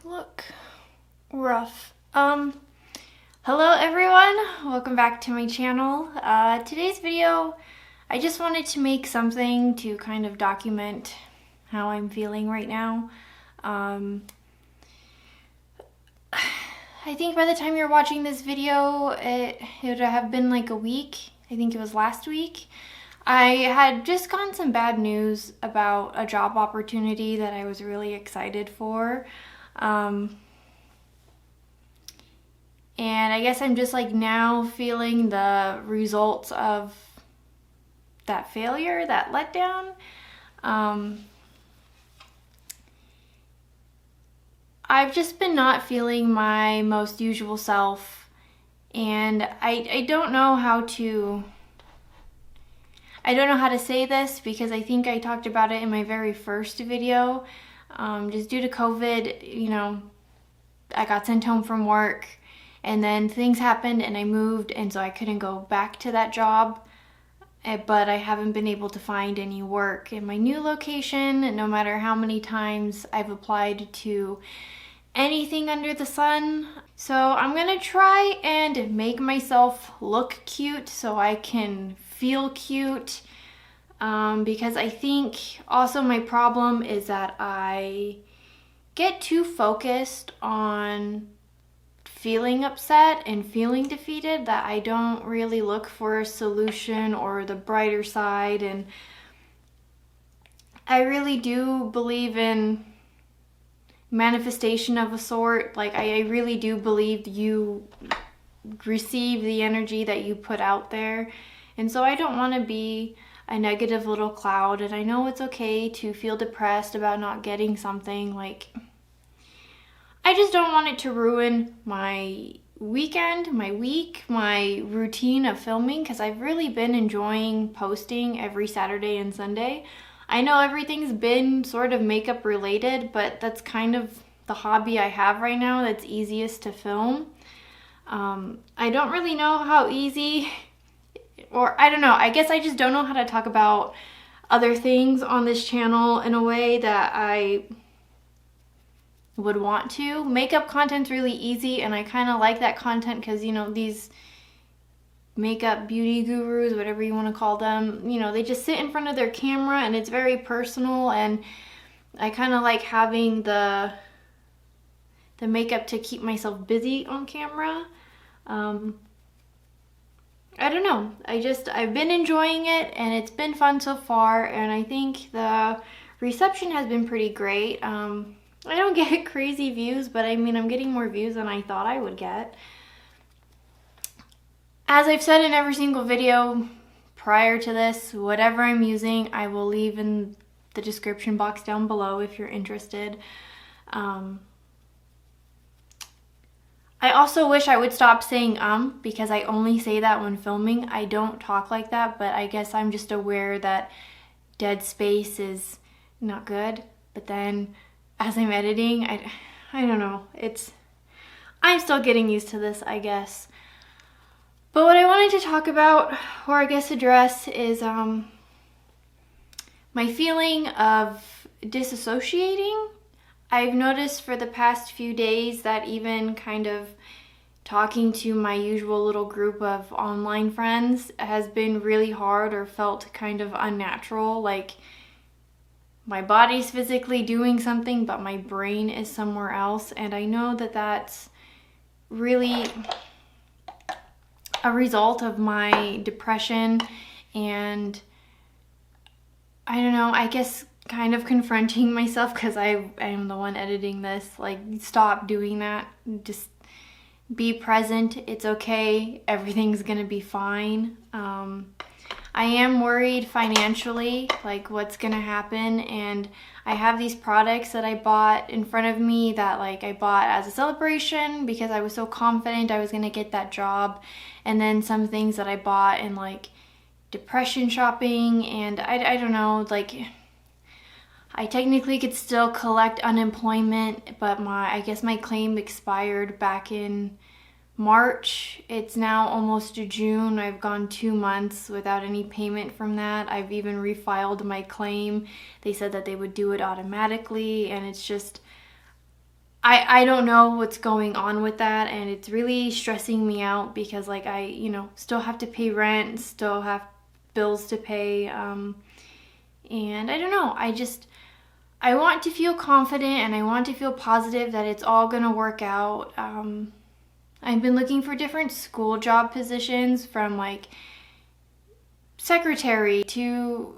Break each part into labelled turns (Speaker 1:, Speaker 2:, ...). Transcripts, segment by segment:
Speaker 1: look rough. Hello everyone, welcome back to my channel. Today's video, I just wanted to make something to kind of document how I'm feeling right now. I think by the time you're watching this video, it would have been like a week. I think it was last week. I had just gotten some bad news about a job opportunity that I was really excited for. And I guess I'm just like now feeling the results of that failure, that letdown. I've just been not feeling my most usual self, and I don't know how to say this because I think I talked about it in my very first video. Just due to COVID, you know, I got sent home from work and then things happened and I moved, and so I couldn't go back to that job. But I haven't been able to find any work in my new location, no matter how many times I've applied to anything under the sun. So I'm gonna try and make myself look cute so I can feel cute. Because I think also my problem is that I get too focused on feeling upset and feeling defeated that I don't really look for a solution or the brighter side. And I really do believe in manifestation of a sort. Like I really do believe you receive the energy that you put out there. And so I don't want to be a negative little cloud, and I know it's okay to feel depressed about not getting something. Like, I just don't want it to ruin my weekend, my week, my routine of filming, because I've really been enjoying posting every Saturday and Sunday. I know everything's been sort of makeup related, but that's kind of the hobby I have right now that's easiest to film. I don't really know how easy, or I don't know, I guess I just don't know how to talk about other things on this channel in a way that I would want to. Makeup content's really easy, and I kind of like that content because, you know, these makeup beauty gurus, whatever you want to call them, you know, they just sit in front of their camera and it's very personal, and I kind of like having the makeup to keep myself busy on camera. I don't know, I've been enjoying it and it's been fun so far, and I think the reception has been pretty great. I don't get crazy views, but I mean, I'm getting more views than I thought I would get. As I've said in every single video prior to this, whatever I'm using, I will leave in the description box down below if you're interested. I also wish I would stop saying because I only say that when filming. I don't talk like that, but I guess I'm just aware that dead space is not good. But then as I'm editing, I don't know, I'm still getting used to this, I guess. But what I wanted to talk about, or I guess address, is my feeling of disassociating. I've noticed for the past few days that even kind of talking to my usual little group of online friends has been really hard or felt kind of unnatural. Like, my body's physically doing something, but my brain is somewhere else. And I know that that's really a result of my depression, and I don't know, I guess kind of confronting myself, because I am the one editing this. Like, stop doing that. Just be present. It's okay. Everything's gonna be fine. I am worried financially, like what's gonna happen, and I have these products that I bought in front of me that like I bought as a celebration because I was so confident I was gonna get that job, and then some things that I bought in like depression shopping, and I don't know, like I technically could still collect unemployment, but I guess my claim expired back in March. It's now almost June. I've gone 2 months without any payment from that. I've even refiled my claim. They said that they would do it automatically, and it's just, I don't know what's going on with that, and it's really stressing me out because like I, you know, still have to pay rent, still have bills to pay, and I don't know, I want to feel confident and I want to feel positive that it's all gonna work out. I've been looking for different school job positions, from like secretary to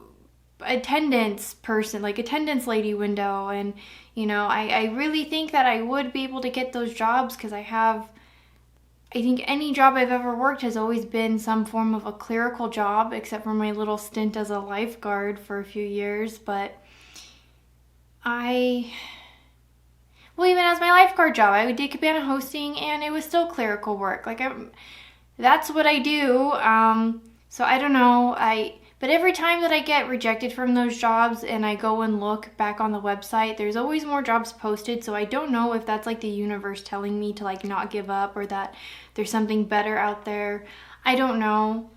Speaker 1: attendance person, like attendance lady window, and you know, I really think that I would be able to get those jobs because I think any job I've ever worked has always been some form of a clerical job, except for my little stint as a lifeguard for a few years. But even as my lifeguard job, I did cabana hosting and it was still clerical work. Like that's what I do. So I don't know, but every time that I get rejected from those jobs and I go and look back on the website, there's always more jobs posted. So I don't know if that's like the universe telling me to like not give up, or that there's something better out there. I don't know.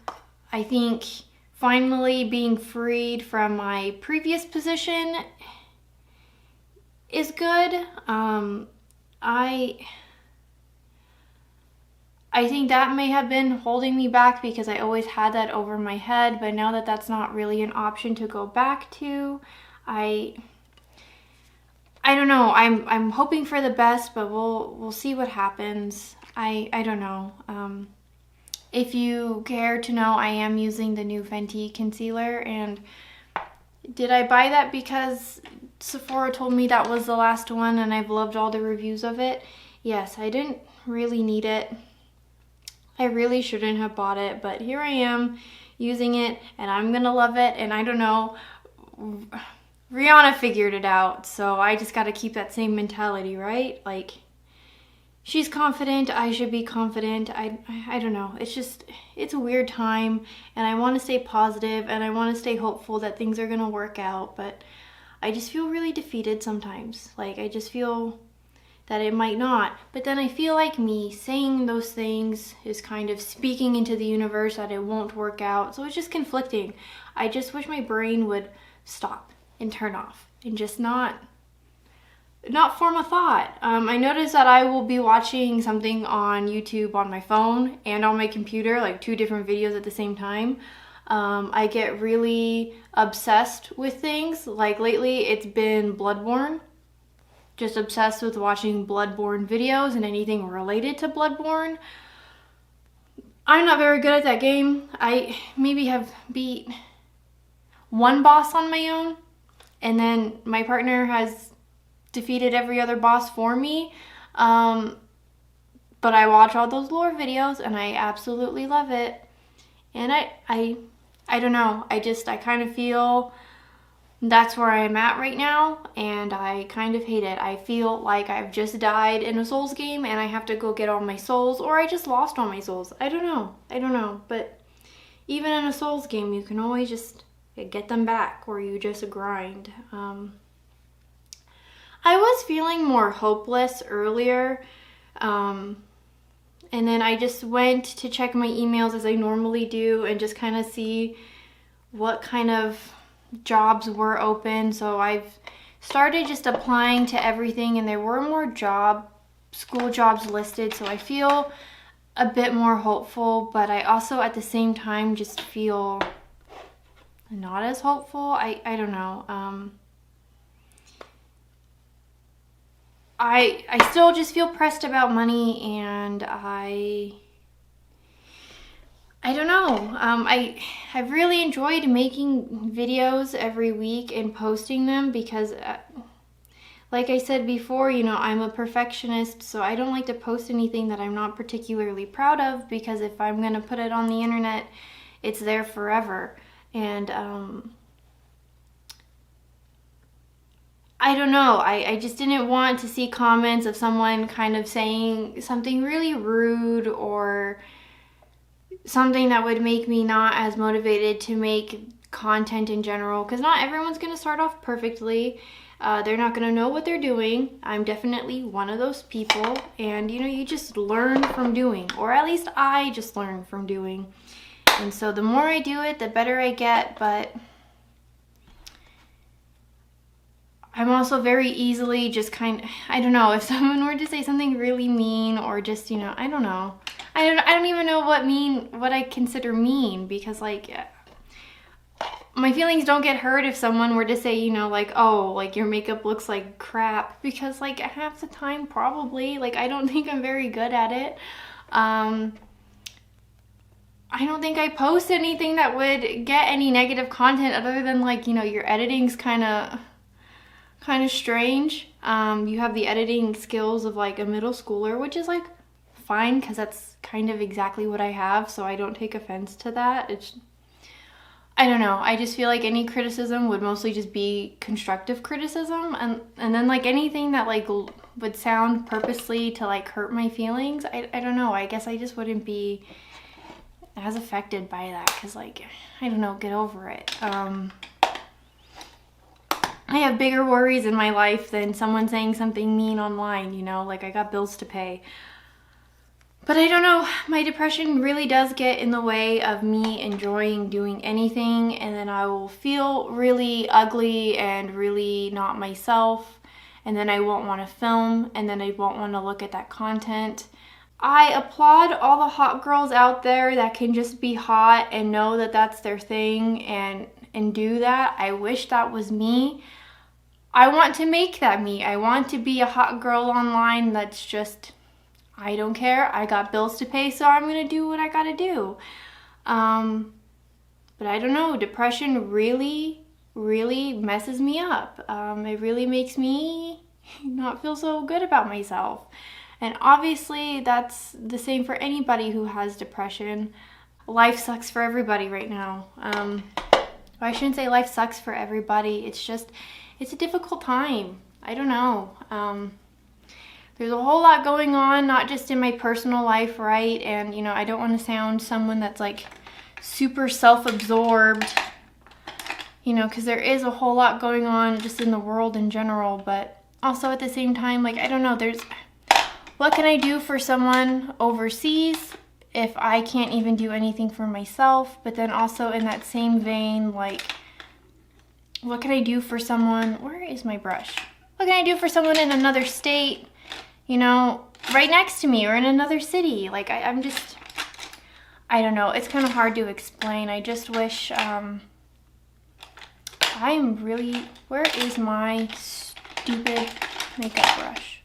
Speaker 1: I think finally being freed from my previous position is good. I think that may have been holding me back because I always had that over my head, but now that that's not really an option to go back to, I don't know. I'm hoping for the best, but we'll see what happens. I don't know. If you care to know, I am using the new Fenty concealer, and did I buy that because Sephora told me that was the last one and I've loved all the reviews of it? Yes, I didn't really need it. I really shouldn't have bought it, but here I am using it and I'm gonna love it. And I don't know, Rihanna figured it out, so I just gotta keep that same mentality, right? Like, she's confident, I should be confident. I don't know, it's a weird time, and I want to stay positive and I want to stay hopeful that things are gonna work out, but I just feel really defeated sometimes. Like, I just feel that it might not. But then I feel like me saying those things is kind of speaking into the universe that it won't work out. So it's just conflicting. I just wish my brain would stop and turn off and just not form a thought. I noticed that I will be watching something on YouTube on my phone and on my computer, like 2 different videos at the same time. I get really obsessed with things. Like lately it's been Bloodborne. Just obsessed with watching Bloodborne videos and anything related to Bloodborne. I'm not very good at that game. I maybe have beat 1 boss on my own, and then my partner has defeated every other boss for me. But I watch all those lore videos and I absolutely love it. And I don't know. I kind of feel that's where I'm at right now, and I kind of hate it. I feel like I've just died in a Souls game and I have to go get all my souls, or I just lost all my souls. I don't know. But even in a Souls game, you can always just get them back, or you just grind. I was feeling more hopeless earlier, and then I just went to check my emails as I normally do and just kind of see what kind of jobs were open. So I've started just applying to everything, and there were more school jobs listed, so I feel a bit more hopeful, but I also at the same time just feel not as hopeful. I don't know. I still just feel pressed about money, and I don't know. I've really enjoyed making videos every week and posting them because, like I said before, you know, I'm a perfectionist, so I don't like to post anything that I'm not particularly proud of, because if I'm going to put it on the internet, it's there forever. And I don't know. I just didn't want to see comments of someone kind of saying something really rude or something that would make me not as motivated to make content in general, because not everyone's going to start off perfectly. They're not going to know what they're doing. I'm definitely one of those people, and you know, you just learn from doing, or at least I just learn from doing. And so the more I do it, the better I get. But I'm also very easily just I don't know, if someone were to say something really mean or just, you know, I don't know. I don't even know what I consider mean, because like my feelings don't get hurt if someone were to say, you know, like, oh, like your makeup looks like crap, because like half the time probably, like I don't think I'm very good at it. I don't think I post anything that would get any negative content other than like, you know, your editing's kind of strange. You have the editing skills of like a middle schooler, which is like fine, because that's kind of exactly what I have, so I don't take offense to that. I don't know, I just feel like any criticism would mostly just be constructive criticism, and then like anything that like would sound purposely to like hurt my feelings, I don't know, I guess I just wouldn't be as affected by that, because like, I don't know, get over it. I have bigger worries in my life than someone saying something mean online, you know, like I got bills to pay. But I don't know, my depression really does get in the way of me enjoying doing anything, and then I will feel really ugly and really not myself, and then I won't want to film, and then I won't want to look at that content. I applaud all the hot girls out there that can just be hot and know that that's their thing and do that. I wish that was me. I want to make that me. I want to be a hot girl online that's just, I don't care. I got bills to pay, so I'm going to do what I got to do. But I don't know. Depression really, really messes me up. It really makes me not feel so good about myself. And obviously, that's the same for anybody who has depression. Life sucks for everybody right now. I shouldn't say life sucks for everybody. It's just, it's a difficult time. I don't know. There's a whole lot going on, not just in my personal life, right? And, you know, I don't want to sound someone that's like super self-absorbed, you know, because there is a whole lot going on just in the world in general. But also at the same time, like, I don't know, what can I do for someone overseas if I can't even do anything for myself? But then also in that same vein, like, what can I do for someone, where is my brush? What can I do for someone in another state, you know, right next to me, or in another city? Like, I'm just, I don't know. It's kind of hard to explain. I just wish, I'm really, where is my stupid makeup brush?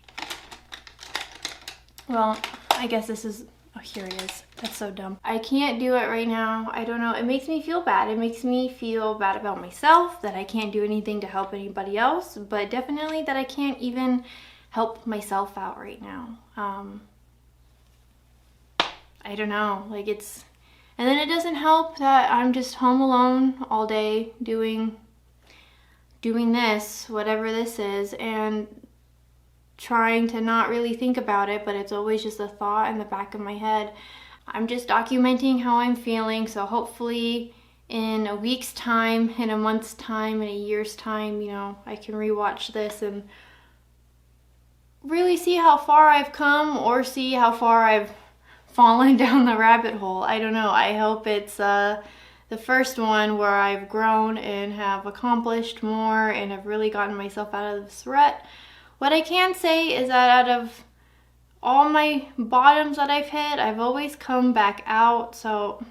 Speaker 1: Well, I guess this is, oh, here it is. That's so dumb. I can't do it right now. I don't know. It makes me feel bad. It makes me feel bad about myself, that I can't do anything to help anybody else, but definitely that I can't even help myself out right now. I don't know. Like, it's, and then it doesn't help that I'm just home alone all day doing this, whatever this is, and trying to not really think about it, but it's always just a thought in the back of my head. I'm just documenting how I'm feeling, so hopefully in a week's time, in a month's time, in a year's time, you know, I can rewatch this and really see how far I've come, or see how far I've fallen down the rabbit hole. I don't know. I hope it's the first one where I've grown and have accomplished more and have really gotten myself out of this rut. What I can say is that out of all my bottoms that I've hit, I've always come back out. So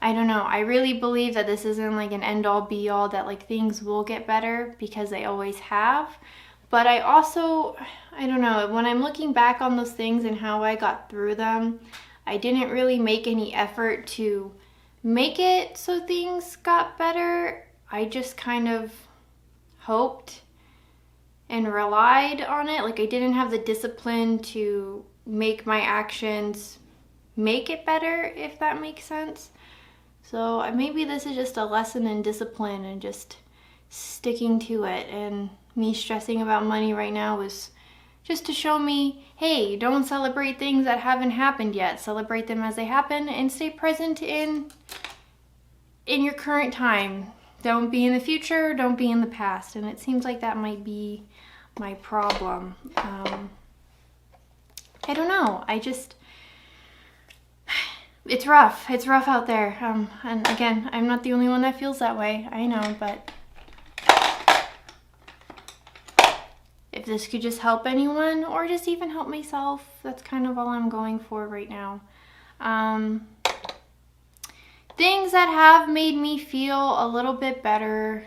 Speaker 1: I don't know. I really believe that this isn't like an end all be all, that like things will get better, because they always have. But I also, I don't know, when I'm looking back on those things and how I got through them, I didn't really make any effort to make it so things got better. I just kind of hoped and relied on it. Like, I didn't have the discipline to make my actions make it better, if that makes sense. So maybe this is just a lesson in discipline and just sticking to it. And me stressing about money right now is just to show me, hey, don't celebrate things that haven't happened yet. Celebrate them as they happen and stay present in your current time. Don't be in the future, don't be in the past. And it seems like that might be my problem. I don't know. It's rough. It's rough out there. And again, I'm not the only one that feels that way. I know, but this could just help anyone or just even help myself. That's kind of all I'm going for right now. Things that have made me feel a little bit better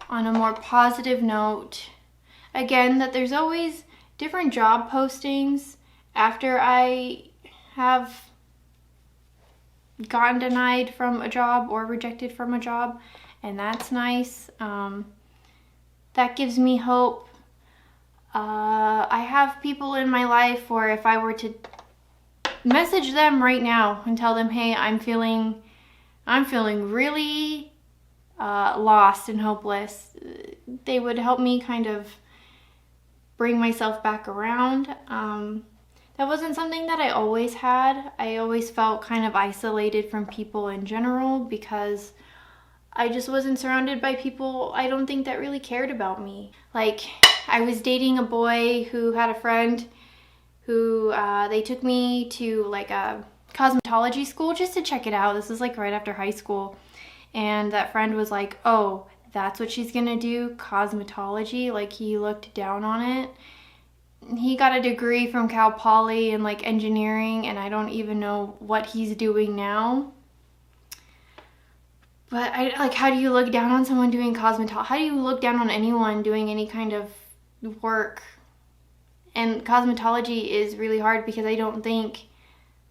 Speaker 1: on a more positive note. Again, that there's always different job postings after I have gotten denied from a job or rejected from a job, and that's nice. That gives me hope. I have people in my life where if I were to message them right now and tell them, hey, I'm feeling really lost and hopeless, they would help me kind of bring myself back around. That wasn't something that I always had. I always felt kind of isolated from people in general because I just wasn't surrounded by people I don't think that really cared about me. Like, I was dating a boy who had a friend who they took me to like a cosmetology school just to check it out. This was like right after high school. And that friend was like, oh, that's what she's gonna do, cosmetology? Like, he looked down on it. He got a degree from Cal Poly in like engineering, and I don't even know what he's doing now. But how do you look down on someone doing cosmetology? How do you look down on anyone doing any kind of work? And cosmetology is really hard because I don't think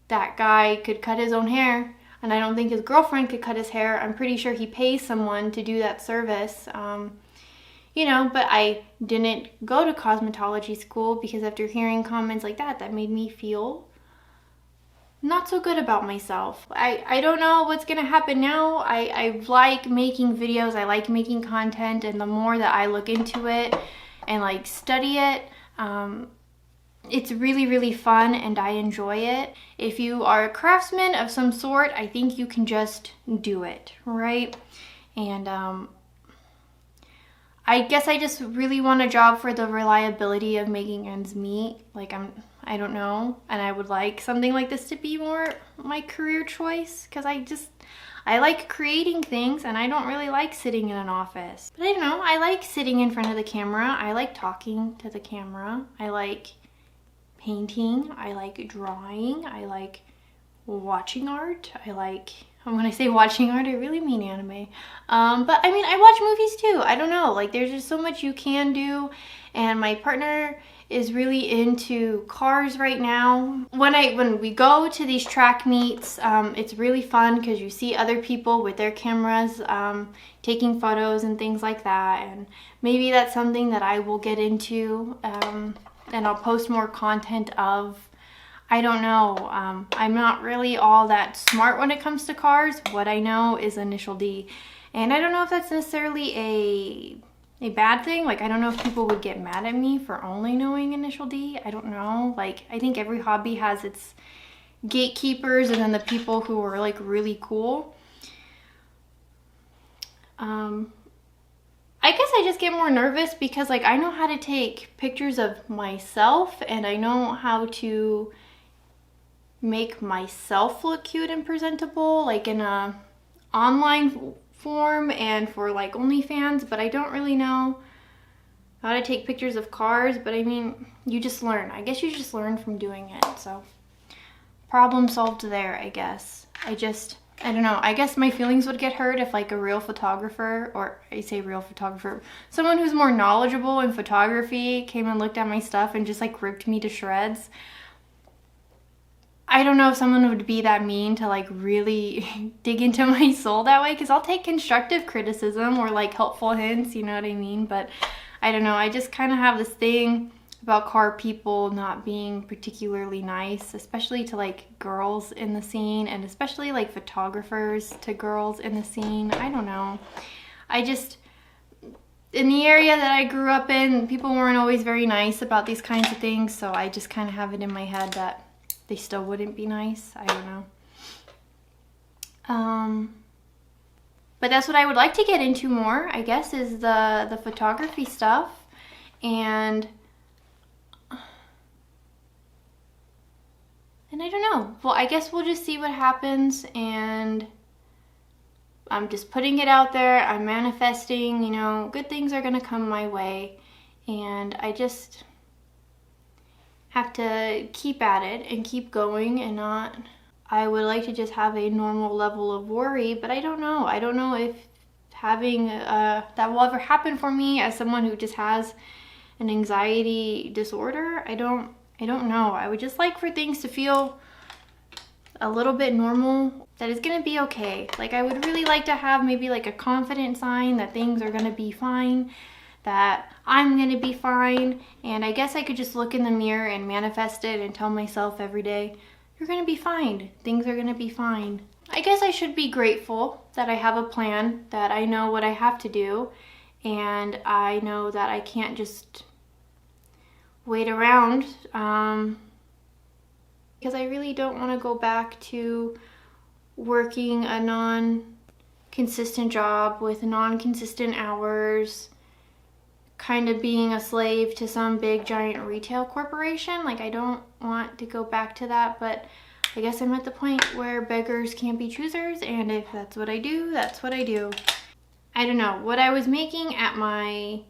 Speaker 1: that guy could cut his own hair, and I don't think his girlfriend could cut his hair. I'm pretty sure he pays someone to do that service. You know, but I didn't go to cosmetology school because after hearing comments like that, that made me feel not so good about myself. I don't know what's gonna happen now. I like making videos, I like making content, and the more that I look into it and like study it, it's really, really fun and I enjoy it. If you are a craftsman of some sort, I think you can just do it, right? And I guess I just really want a job for the reliability of making ends meet. Like, I don't know, and I would like something like this to be more my career choice because I like creating things and I don't really like sitting in an office. But I don't know, I like sitting in front of the camera. I like talking to the camera. I like painting. I like drawing. I like watching art. And when I say watching art, I really mean anime. But I mean, I watch movies too. I don't know, like there's just so much you can do. And my partner is really into cars right now. When we go to these track meets, it's really fun because you see other people with their cameras taking photos and things like that. And maybe that's something that I will get into, and I'll post more content of. I don't know. I'm not really all that smart when it comes to cars. What I know is initial D. And I don't know if that's necessarily a bad thing. Like, I don't know if people would get mad at me for only knowing initial D. I don't know. Like, I think every hobby has its gatekeepers and then the people who are like really cool. I guess I just get more nervous because like I know how to take pictures of myself and I know how to make myself look cute and presentable, like in a online form and for like OnlyFans, but I don't really know how to take pictures of cars. But I mean, you just learn. I guess you just learn from doing it. So problem solved there, I guess. I don't know. I guess my feelings would get hurt if like a real photographer, or I say real photographer, someone who's more knowledgeable in photography came and looked at my stuff and just like ripped me to shreds. I don't know if someone would be that mean to like really dig into my soul that way, because I'll take constructive criticism or like helpful hints, you know what I mean? But I don't know, I just kind of have this thing about car people not being particularly nice, especially to like girls in the scene, and especially like photographers to girls in the scene. I don't know. In the area that I grew up in, people weren't always very nice about these kinds of things, so I just kind of have it in my head that they still wouldn't be nice. I don't know. But that's what I would like to get into more, I guess, is the photography stuff. And I don't know. Well, I guess we'll just see what happens, and I'm just putting it out there. I'm manifesting, you know, good things are gonna come my way. and I just have to keep at it and keep going and not. I would like to just have a normal level of worry, but I don't know. I don't know if having that will ever happen for me as someone who just has an anxiety disorder. I don't know. I would just like for things to feel a little bit normal, that it's gonna be okay. Like, I would really like to have maybe like a confident sign that things are gonna be fine, that I'm gonna be fine. And I guess I could just look in the mirror and manifest it and tell myself every day, you're gonna be fine. Things are gonna be fine. I guess I should be grateful that I have a plan, that I know what I have to do, and I know that I can't just wait around, because I really don't want to go back to working a non-consistent job with non-consistent hours, kind of being a slave to some big giant retail corporation. Like, I don't want to go back to that, but I guess I'm at the point where beggars can't be choosers, and if that's what I do, that's what I do. I don't know. What I was making at my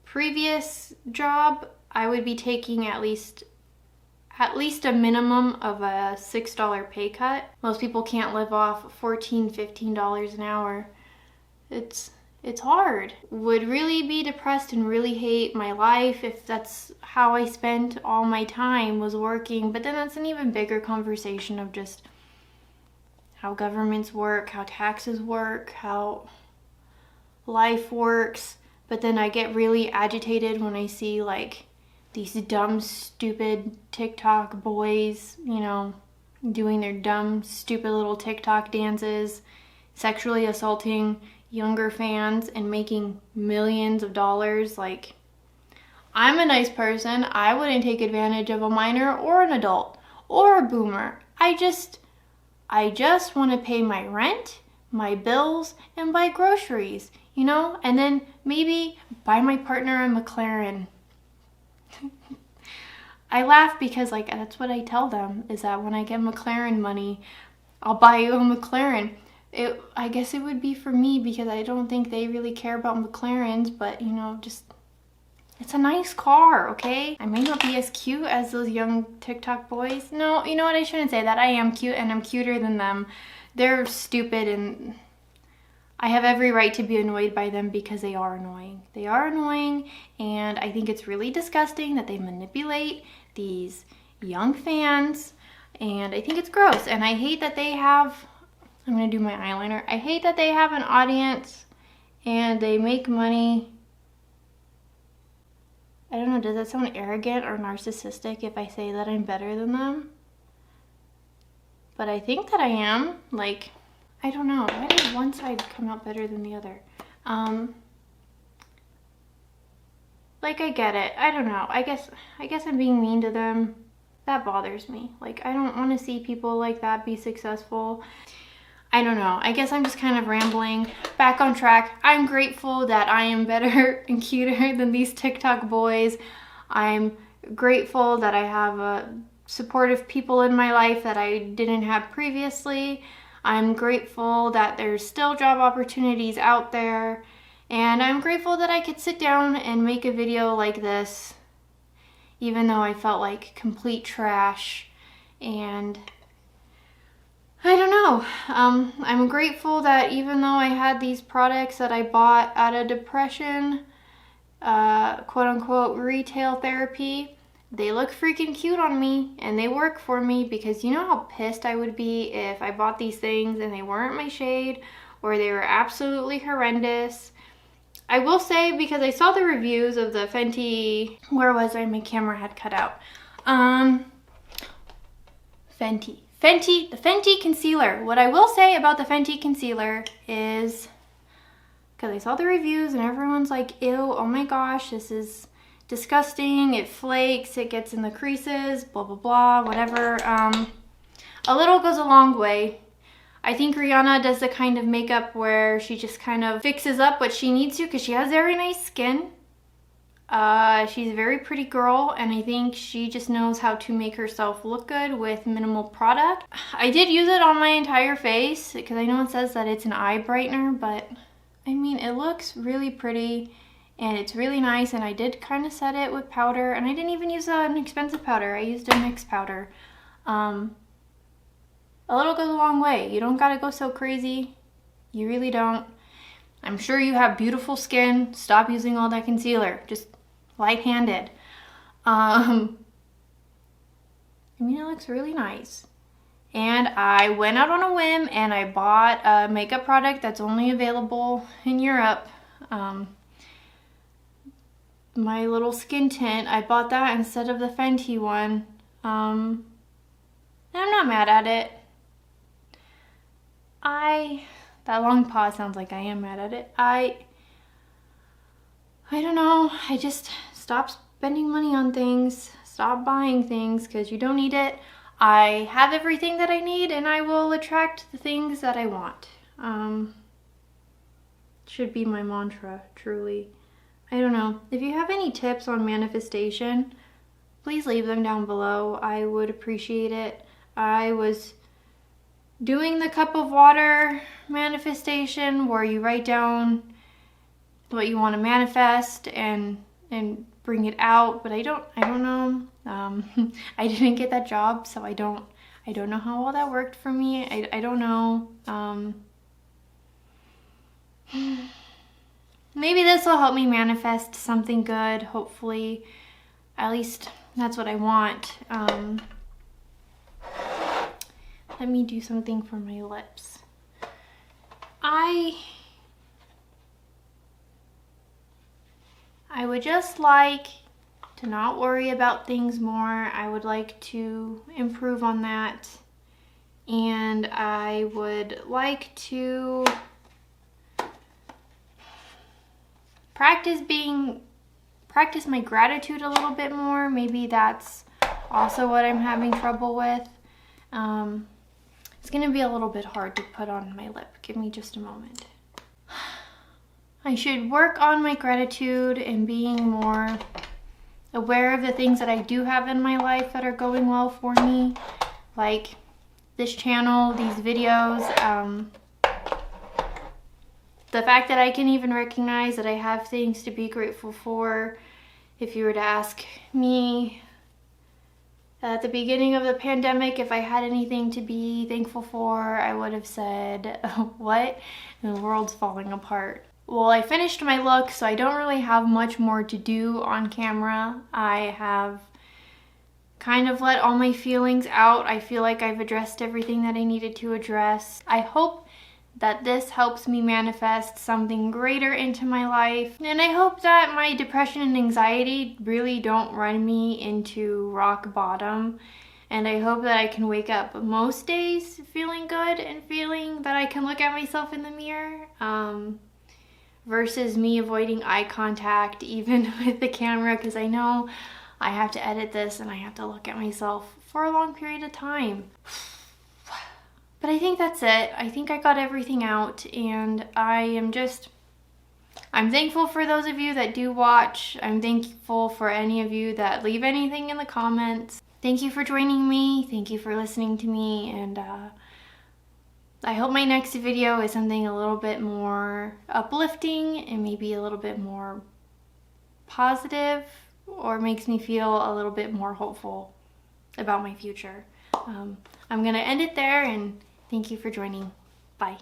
Speaker 1: previous job, I would be taking at least a minimum of a $6 pay cut. Most people can't live off $14, $15 an hour. It's hard. Would really be depressed and really hate my life if that's how I spent all my time, was working. But then that's an even bigger conversation of just how governments work, how taxes work, how life works. But then I get really agitated when I see like these dumb, stupid TikTok boys, you know, doing their dumb, stupid little TikTok dances, sexually assaulting younger fans and making millions of dollars. Like, I'm a nice person. I wouldn't take advantage of a minor or an adult or a boomer. I just want to pay my rent, my bills, and buy groceries, you know, and then maybe buy my partner a McLaren. I laugh because, like, that's what I tell them, is that when I get McLaren money, I'll buy you a McLaren. I guess it would be for me because I don't think they really care about McLarens, but, you know, just, it's a nice car, okay? I may not be as cute as those young TikTok boys. No, you know what? I shouldn't say that. I am cute, and I'm cuter than them. They're stupid, and I have every right to be annoyed by them because they are annoying. They are annoying, and I think it's really disgusting that they manipulate these young fans, and I think it's gross. And I hate that they have, I'm gonna do my eyeliner. I hate that they have an audience and they make money. I don't know, does that sound arrogant or narcissistic if I say that I'm better than them? But I think that I am. Like, I don't know. Why did one side come out better than the other? Like, I get it. I don't know. I guess I'm being mean to them. That bothers me. Like, I don't want to see people like that be successful. I don't know. I guess I'm just kind of rambling. Back on track. I'm grateful that I am better and cuter than these TikTok boys. I'm grateful that I have supportive people in my life that I didn't have previously. I'm grateful that there's still job opportunities out there. And I'm grateful that I could sit down and make a video like this, even though I felt like complete trash. And I don't know. I'm grateful that even though I had these products that I bought out of depression, quote unquote retail therapy, they look freaking cute on me and they work for me, because you know how pissed I would be if I bought these things and they weren't my shade or they were absolutely horrendous. I will say, because I saw the reviews of the Fenty, where was I? My camera had cut out. Fenty, the Fenty concealer. What I will say about the Fenty concealer is, because I saw the reviews and everyone's like, ew, oh my gosh, this is disgusting, it flakes, it gets in the creases, blah, blah, blah, whatever. A little goes a long way. I think Rihanna does the kind of makeup where she just kind of fixes up what she needs to, because she has very nice skin. She's a very pretty girl, and I think she just knows how to make herself look good with minimal product. I did use it on my entire face, because I know it says that it's an eye brightener, but I mean, it looks really pretty, and it's really nice. And I did kind of set it with powder, and I didn't even use an expensive powder. I used a mixed powder. A little goes a long way. You don't gotta go so crazy. You really don't. I'm sure you have beautiful skin. Stop using all that concealer. Just light-handed. I mean, it looks really nice. And I went out on a whim and I bought a makeup product that's only available in Europe. My little skin tint, I bought that instead of the Fenty one. And I'm not mad at it. That long pause sounds like I am mad at it. I don't know. I just stopped spending money on things. Stop buying things because you don't need it. I have everything that I need, and I will attract the things that I want. Should be my mantra, truly. I don't know. If you have any tips on manifestation, please leave them down below. I would appreciate it. I was doing the cup of water manifestation where you write down what you want to manifest and bring it out, but I don't know. I didn't get that job, so I don't know how all that worked for me. I don't know. Maybe this will help me manifest something good, hopefully. At least that's what I want. Let me do something for my lips. I would just like to not worry about things more. I would like to improve on that. And I would like to practice my gratitude a little bit more. Maybe that's also what I'm having trouble with. It's gonna be a little bit hard to put on my lip. Give me just a moment. I should work on my gratitude and being more aware of the things that I do have in my life that are going well for me. Like this channel, these videos, the fact that I can even recognize that I have things to be grateful for. If you were to ask me at the beginning of the pandemic if I had anything to be thankful for, I would have said, what? The world's falling apart. Well, I finished my look, so I don't really have much more to do on camera. I have kind of let all my feelings out. I feel like I've addressed everything that I needed to address. I hope that this helps me manifest something greater into my life. And I hope that my depression and anxiety really don't run me into rock bottom. And I hope that I can wake up most days feeling good and feeling that I can look at myself in the mirror. Versus me avoiding eye contact even with the camera, because I know I have to edit this and I have to look at myself for a long period of time. But I think that's it. I think I got everything out, and I'm thankful for those of you that do watch. I'm thankful for any of you that leave anything in the comments. Thank you for joining me. Thank you for listening to me, and I hope my next video is something a little bit more uplifting and maybe a little bit more positive, or makes me feel a little bit more hopeful about my future. I'm gonna end it there, and thank you for joining. Bye.